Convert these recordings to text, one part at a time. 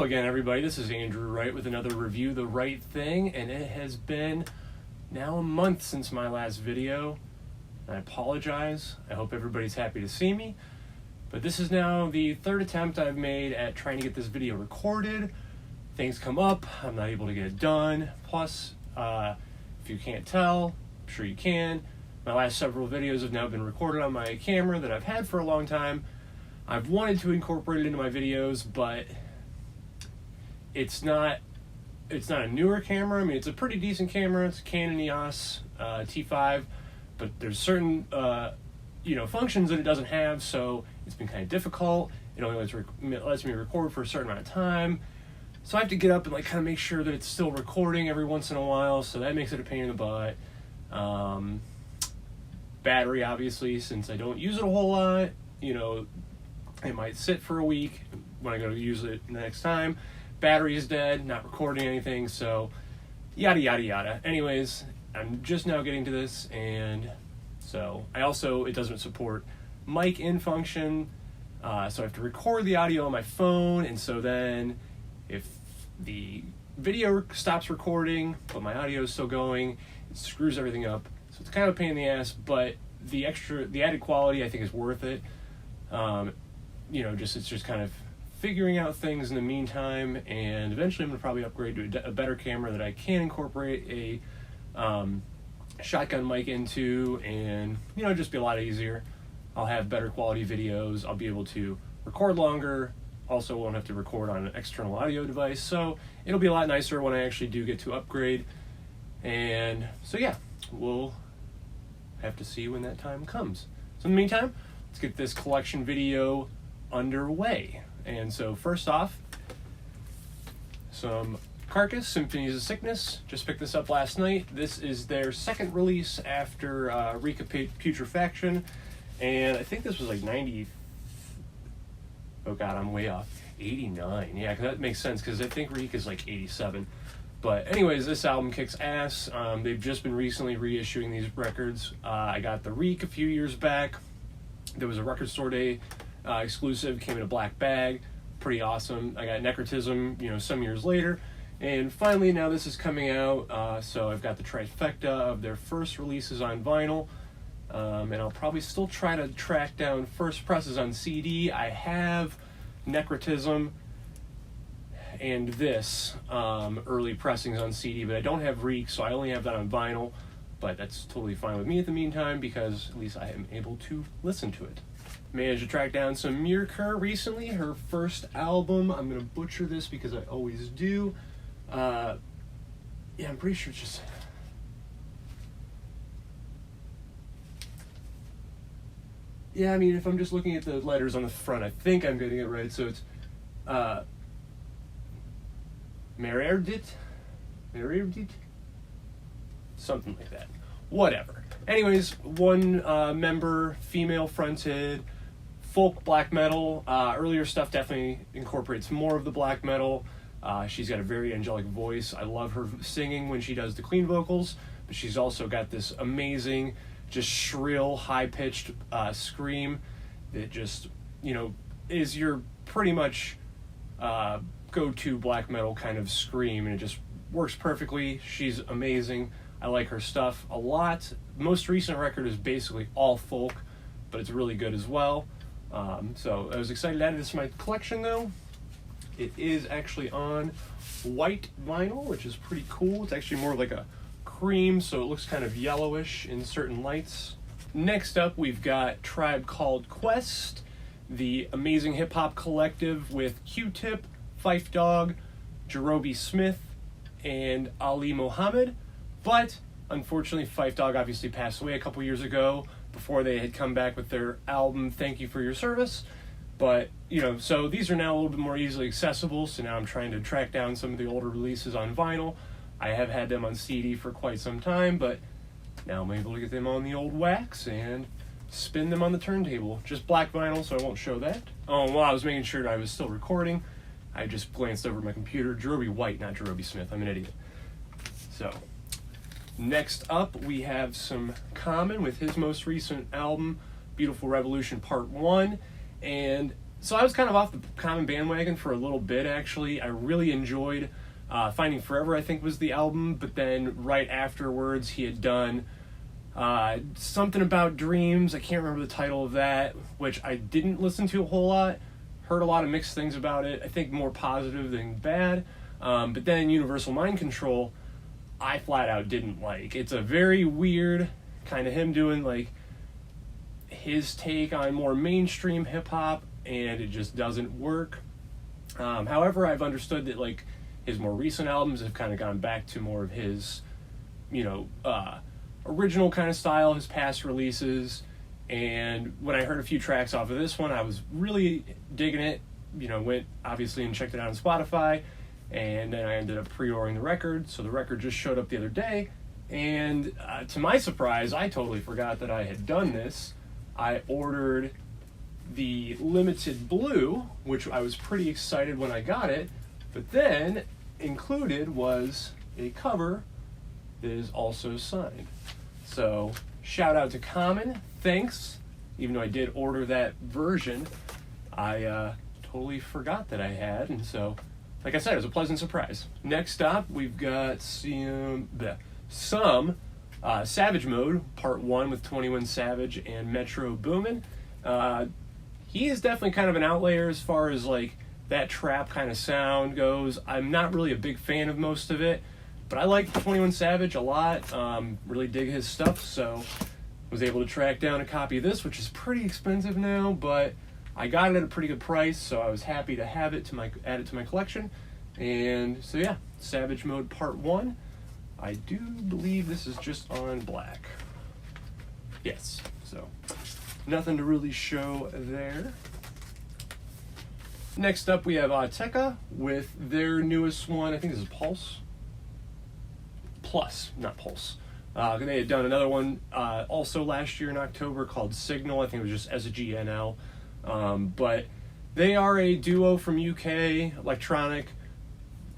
again, everybody. This is Andrew Wright with another Review the Right Thing, and it has been now a month since my last video. I apologize. I hope everybody's happy to see me, but this is now the third attempt I've made at trying to get this video recorded. Things come up, I'm not able to get it done. Plus, if you can't tell, I'm sure you can, my last several videos have now been recorded on my camera that I've had for a long time. I've wanted to incorporate it into my videos, but it's not a newer camera. I mean, it's a pretty decent camera. It's a Canon EOS T5, but there's certain functions that it doesn't have, so it's been kind of difficult. It only lets me record for a certain amount of time, so I have to get up and kind of make sure that it's still recording every once in a while. So that makes it a pain in the butt. Battery, obviously, since I don't use it a whole lot, it might sit for a week when I go to use it the next time. Battery is dead, not recording anything, so yada yada yada. Anyways, I'm just now getting to this, and so it doesn't support mic in function, so I have to record the audio on my phone, and so then if the video stops recording but my audio is still going, it screws everything up. So it's kind of a pain in the ass, but the added quality I think is worth it. It's just kind of figuring out things in the meantime, and eventually I'm going to probably upgrade to a better camera that I can incorporate a shotgun mic into, and just be a lot easier. I'll have better quality videos. I'll be able to record longer. Also won't have to record on an external audio device, so it'll be a lot nicer when I actually do get to upgrade. And so yeah, we'll have to see when that time comes. So in the meantime, let's get this collection video underway. And so first off, some Carcass, Symphonies of Sickness. Just picked this up last night. This is their second release after Reek of Putrefaction, and I think this was 90. Oh god, I'm way off. 89. Yeah, that makes sense because I think Reek is 87. But anyways, this album kicks ass. They've just been recently reissuing these records. I got the Reek a few years back. There was a Record Store Day exclusive, came in a black bag, pretty awesome. I got Necrotism, some years later, and finally now this is coming out. So I've got the trifecta of their first releases on vinyl, and I'll probably still try to track down first presses on CD. I have Necrotism and this early pressings on CD, but I don't have Reek, so I only have that on vinyl. But that's totally fine with me at the meantime, because at least I am able to listen to it. Managed to track down some Myrkur recently, her first album. I'm going to butcher this because I always do. I'm pretty sure it's just... Yeah, I mean, if I'm just looking at the letters on the front, I think I'm getting it right. So it's Mareridt? Something like that. Whatever. Anyways, one member, female fronted, folk black metal. Earlier stuff definitely incorporates more of the black metal. She's got a very angelic voice. I love her singing when she does the clean vocals, but she's also got this amazing, just shrill, high-pitched scream that just, is your pretty much go-to black metal kind of scream, and it just works perfectly. She's amazing. I like her stuff a lot. Most recent record is basically all folk, but it's really good as well. So I was excited to add this to my collection, though. It is actually on white vinyl, which is pretty cool. It's actually more like a cream, so it looks kind of yellowish in certain lights. Next up, we've got Tribe Called Quest, the amazing hip-hop collective with Q-Tip, Fife Dog, Jerobi Smith, and Ali Mohammed. But unfortunately, Fife Dog obviously passed away a couple years ago before they had come back with their album Thank You For Your Service. But, so these are now a little bit more easily accessible, so now I'm trying to track down some of the older releases on vinyl. I have had them on CD for quite some time, but now I'm able to get them on the old wax and spin them on the turntable. Just black vinyl, so I won't show that. Oh, well, I was making sure I was still recording. I just glanced over my computer. Jerobi White, not Jerobi Smith. I'm an idiot. So... next up, we have some Common with his most recent album, Beautiful Revolution Part 1, and So I was kind of off the Common bandwagon for a little bit, actually. I really enjoyed Finding Forever, I think was the album, but then right afterwards he had done something about dreams. I can't remember the title of that, which I didn't listen to a whole lot. Heard a lot of mixed things about it. I think more positive than bad. But then Universal Mind Control, I flat out didn't like. It's a very weird kind of him doing like his take on more mainstream hip hop, and it just doesn't work. However, I've understood that like his more recent albums have kind of gone back to more of his, original kind of style, his past releases. And when I heard a few tracks off of this one, I was really digging it. Went obviously and checked it out on Spotify, and then I ended up pre-ordering the record. So the record just showed up the other day, and to my surprise, I totally forgot that I had done this. I ordered the limited blue, which I was pretty excited when I got it, but then included was a cover that is also signed. So shout out to Common, thanks. Even though I did order that version, I totally forgot that I had, and so, like I said, it was a pleasant surprise. Next up, we've got some Savage Mode, Part 1 with 21 Savage and Metro Boomin. He is definitely kind of an outlier as far as like that trap kind of sound goes. I'm not really a big fan of most of it, but I like 21 Savage a lot. Really dig his stuff, so was able to track down a copy of this, which is pretty expensive now, but I got it at a pretty good price, so I was happy to have it add it to my collection. And so yeah, Savage Mode Part 1. I do believe this is just on black. Yes, so nothing to really show there. Next up, we have autechre with their newest one. I think this is Pulse. Plus, not Pulse. They had done another one also last year in October called Signal. I think it was just SGNL. But they are a duo from UK, electronic.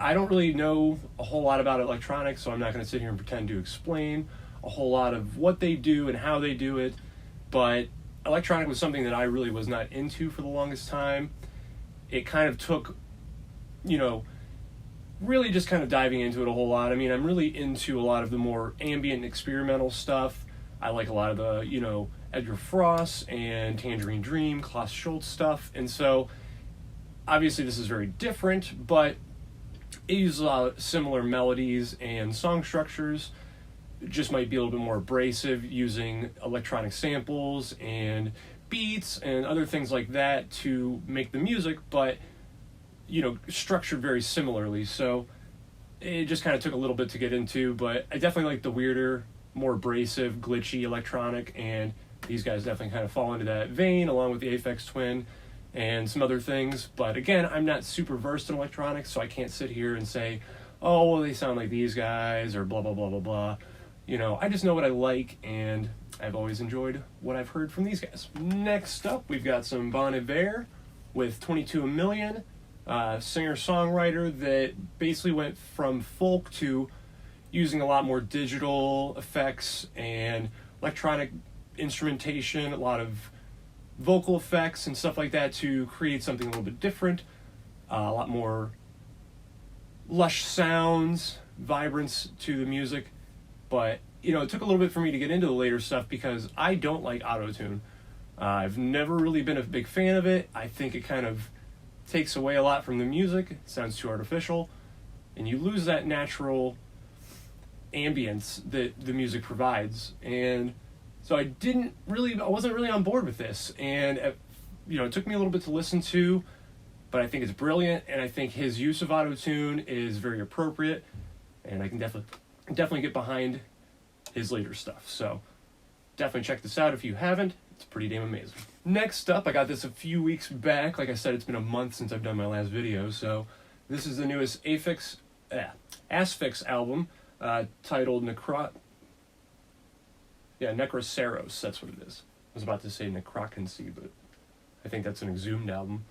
I don't really know a whole lot about electronic, so I'm not going to sit here and pretend to explain a whole lot of what they do and how they do it. But electronic was something that I really was not into for the longest time. It kind of took, really just kind of diving into it a whole lot. I mean, I'm really into a lot of the more ambient experimental stuff. I like a lot of the, Edgar Frost and Tangerine Dream, Klaus Schultz stuff. And so, obviously this is very different, but it uses a lot of similar melodies and song structures. It just might be a little bit more abrasive, using electronic samples and beats and other things like that to make the music, but structured very similarly. So it just kind of took a little bit to get into, but I definitely like the weirder, more abrasive, glitchy electronic, and these guys definitely kind of fall into that vein, along with the Asphyx Twin and some other things. But again, I'm not super versed in electronics, so I can't sit here and say, oh, well, they sound like these guys, or blah, blah, blah, blah, blah. I just know what I like, and I've always enjoyed what I've heard from these guys. Next up, we've got some Bon Iver with 22 Million, singer-songwriter that basically went from folk to using a lot more digital effects and electronic instrumentation, a lot of vocal effects and stuff like that to create something a little bit different, a lot more lush sounds, vibrance to the music. But, it took a little bit for me to get into the later stuff because I don't like auto-tune. I've never really been a big fan of it. I think it kind of takes away a lot from the music. It sounds too artificial, and you lose that natural ambience that the music provides. And so I wasn't really on board with this. And, it took me a little bit to listen to, but I think it's brilliant, and I think his use of auto-tune is very appropriate, and I can definitely get behind his later stuff. So definitely check this out if you haven't. It's pretty damn amazing. Next up, I got this a few weeks back. Like I said, it's been a month since I've done my last video. So this is the newest Asphyx album, titled Necroceros. That's what it is. I was about to say Necrocency, but I think that's an exhumed album.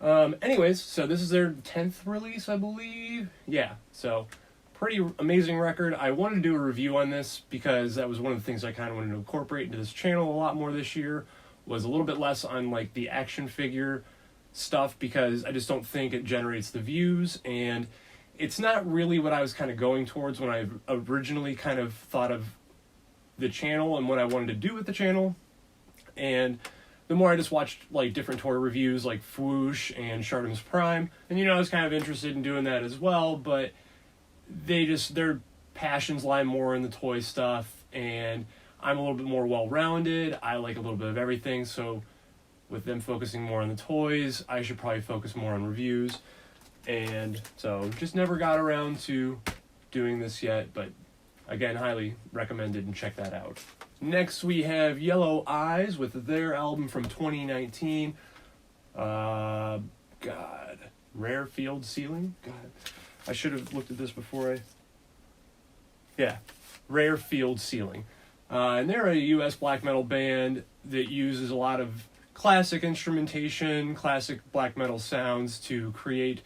Anyways, so this is their 10th release, I believe. Yeah, so pretty amazing record. I wanted to do a review on this because that was one of the things I kind of wanted to incorporate into this channel a lot more this year, was a little bit less on like the action figure stuff because I just don't think it generates the views, and it's not really what I was kind of going towards when I originally kind of thought of the channel and what I wanted to do with the channel. And the more I just watched like different toy reviews like Fwoosh and Shardam's Prime, and I was kind of interested in doing that as well, but their passions lie more in the toy stuff, and I'm a little bit more well-rounded. I like a little bit of everything, so with them focusing more on the toys, I should probably focus more on reviews. And so just never got around to doing this yet, but again, highly recommended and check that out. Next we have Yellow Eyes with their album from 2019. Rare Field Ceiling? God, I should have looked at this before Rare Field Ceiling. And they're a US black metal band that uses a lot of classic instrumentation, classic black metal sounds to create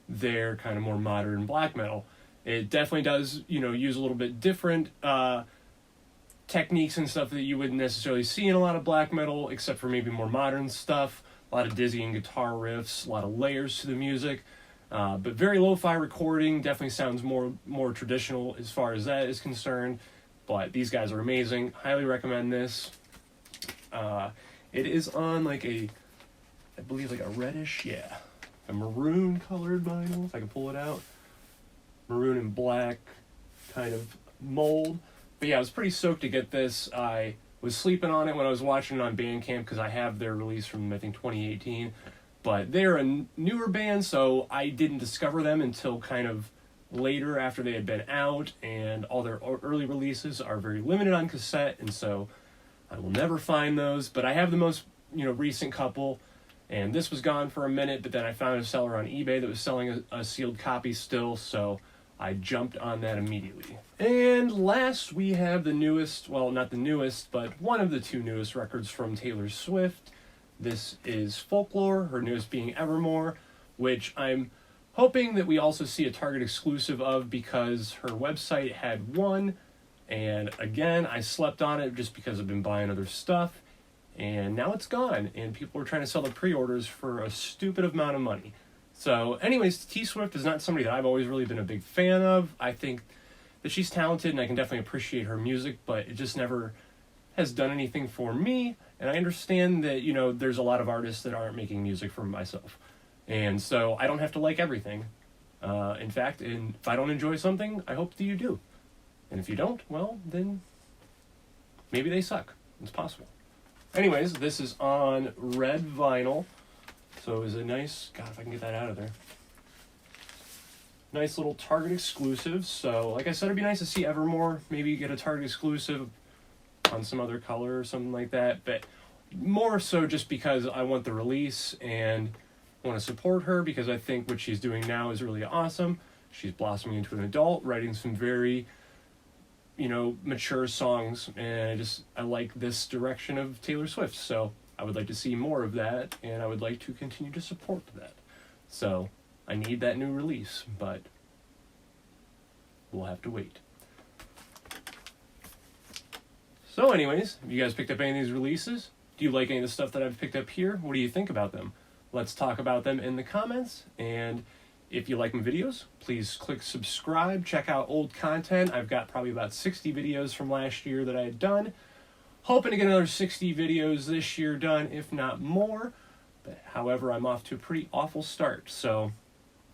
their kind of more modern black metal. It definitely does, use a little bit different techniques and stuff that you wouldn't necessarily see in a lot of black metal, except for maybe more modern stuff. A lot of dizzying guitar riffs, a lot of layers to the music, but very lo-fi recording. Definitely sounds more traditional as far as that is concerned. But these guys are amazing. Highly recommend this. It is on I believe a reddish, a maroon colored vinyl, if I can pull it out. Maroon and black kind of mold. But I was pretty stoked to get this. I was sleeping on it when I was watching it on Bandcamp because I have their release from, I think, 2018. But they're a newer band, so I didn't discover them until kind of later after they had been out, and all their early releases are very limited on cassette, and so I will never find those. But I have the most, recent couple, and this was gone for a minute, but then I found a seller on eBay that was selling a sealed copy still, so I jumped on that immediately. And last we have the newest, well, not the newest, but one of the two newest records from Taylor Swift. This is Folklore, her newest being Evermore, which I'm hoping that we also see a Target exclusive of because her website had one, and again, I slept on it just because I've been buying other stuff, and now it's gone, and people are trying to sell the pre-orders for a stupid amount of money. So anyways, T Swift is not somebody that I've always really been a big fan of. I think that she's talented and I can definitely appreciate her music, but it just never has done anything for me. And I understand that, there's a lot of artists that aren't making music for myself. And so I don't have to like everything. In fact, if I don't enjoy something, I hope that you do. And if you don't, well, then maybe they suck. It's possible. Anyways, this is on red vinyl. So it was a nice, God, if I can get that out of there. Nice little Target exclusive. So, like I said, it'd be nice to see Evermore. Maybe get a Target exclusive on some other color or something like that. But more so just because I want the release and want to support her because I think what she's doing now is really awesome. She's blossoming into an adult, writing some very, mature songs. And I like this direction of Taylor Swift. So I would like to see more of that, and I would like to continue to support that. So I need that new release, but we'll have to wait. So anyways, have you guys picked up any of these releases? Do you like any of the stuff that I've picked up here? What do you think about them? Let's talk about them in the comments, and if you like my videos, please click subscribe, check out old content. I've got probably about 60 videos from last year that I had done. Hoping to get another 60 videos this year done, if not more. But, however, I'm off to a pretty awful start, so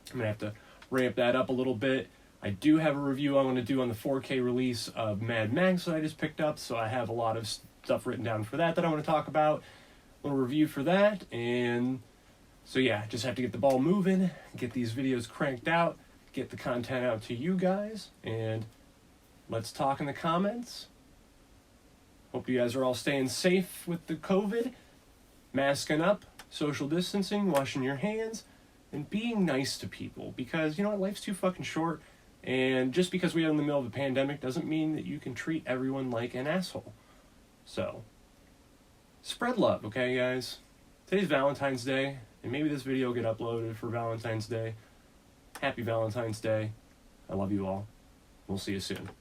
I'm going to have to ramp that up a little bit. I do have a review I want to do on the 4K release of Mad Max that I just picked up, so I have a lot of stuff written down for that I want to talk about. A little review for that, and so just have to get the ball moving, get these videos cranked out, get the content out to you guys, and let's talk in the comments. Hope you guys are all staying safe with the COVID, masking up, social distancing, washing your hands, and being nice to people. Because, life's too fucking short, and just because we are in the middle of a pandemic doesn't mean that you can treat everyone like an asshole. So, spread love, okay, guys? Today's Valentine's Day, and maybe this video will get uploaded for Valentine's Day. Happy Valentine's Day. I love you all. We'll see you soon.